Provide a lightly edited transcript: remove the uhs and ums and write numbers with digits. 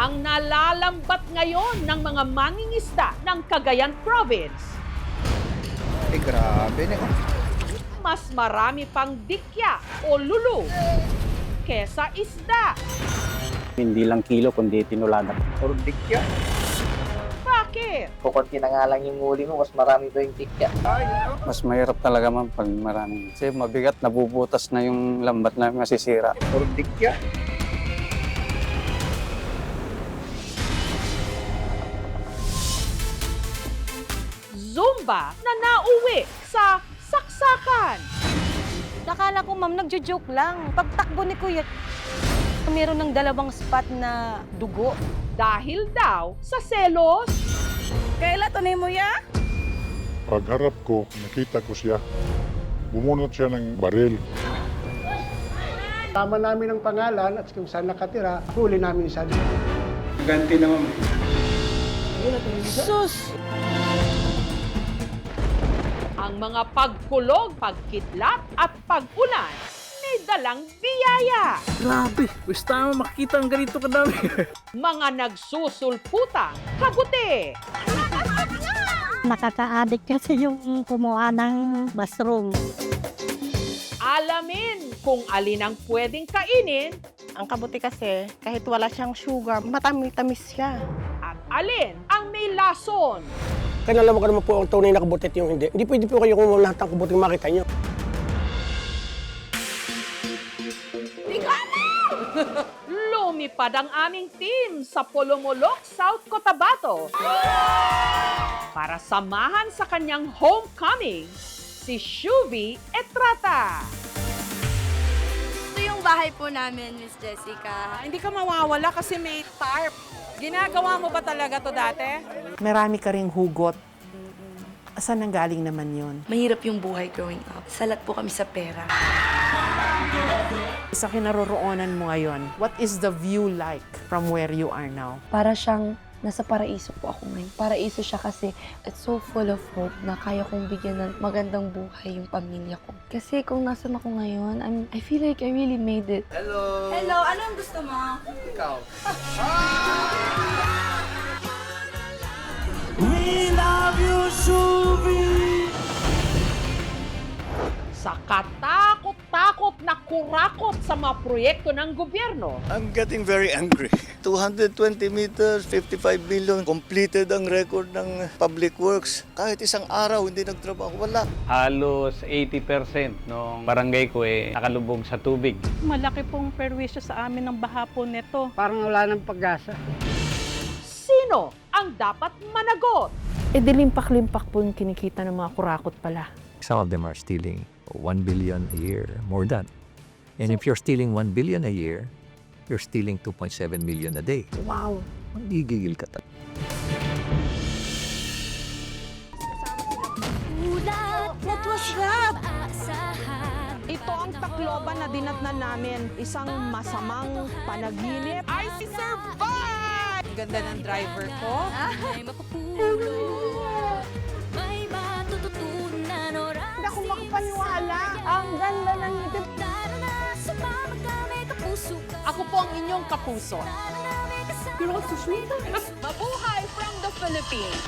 ang nalalambat ngayon ng mga mangingisda ng Cagayan Province. Grabe na. Mas marami pang dikya o lulu kesa isda. Hindi lang kilo, kundi tinuladan. Puro dikya. Bakit? Kukunti na nga lang yung huli mo, mas marami ba yung tikya? Mas mahirap talaga man pag maraming. Kasi mabigat, nabubutas na yung lambat na masisira. Puro dikya. Zumba na nauwi sa saksakan. Nakala ko, ma'am, nagjo-joke lang. Pagtakbo ni Kuya, meron ng dalawang spot na dugo. Dahil daw sa selos, Kailan tunay mo ya? Pagharap ko, nakita ko siya. Bumunot siya ng baril. Tama namin ang pangalan at kung saan nakatira, huli namin siya. Ganti naman. Sus! ang mga pagkulog, pagkidlat at pag-ulan may dalang biyaya. Grabe, gusto naman makikita ang ganito kadami. Mga nagsusulputang kabuti. Nakaka-addict kasi yung kumuha ng mushroom. Alamin kung alin ang pwedeng kainin Ang kabuti kasi, kahit wala siyang sugar, matamis siya. at alin ang may lason. Kaya alam mo ka naman po ang tunay na kabutit yung hindi. Hindi pwede po kayo kung lahat ng kabuting makita nyo. Lumipad ang aming team sa Polomolok, South Cotabato para samahan sa kanyang homecoming si Shuvi Etrata. Ito yung bahay po namin, Miss Jessica. Hindi ka mawawala kasi may tarp. Ginagawa mo ba talaga to dati? Marami ka ring hugot. Saan ang galing naman yun? Mahirap yung buhay growing up. Salat po kami sa pera. Sa kinaroroonan mo ngayon, what is the view like from where you are now? Para siyang nasa paraiso po ako ngayon. Paraiso siya kasi it's so full of hope na kaya kong bigyan ng magandang buhay yung pamilya ko. Kasi kung nasan ako ngayon, I feel like I really made it. Hello! Hello! Anong gusto mo? Ikaw. We love you, Shubi! Sa katakot-takot na kurakot sa mga proyekto ng gobyerno, I'm getting very angry. 220 meters, 55 million, completed ang record ng Public Works. Kahit isang araw hindi nagtrabaho, wala. Halos 80% ng barangay ko nakalubog sa tubig. Malaki pong perwisyo sa amin ng baha po nito. Parang wala ng pag-asa. sino ang dapat managot? Dilimpak-limpak po yung kinikita ng mga kurakot pala. Some of them are stealing 1 billion a year, more than. And if you're stealing 1 billion a year, you're stealing 2.7 million a day. Wow! Magigigil ka talaga. What was that? Ito ang Tacloban na dinatnan namin. Isang masamang panaginip. I survived! Ganda ng driver ko. Hindi ako makapaniwala. Ang ganda ng ngitip. Ako po ang inyong kapuso. Mabuhay from the Philippines!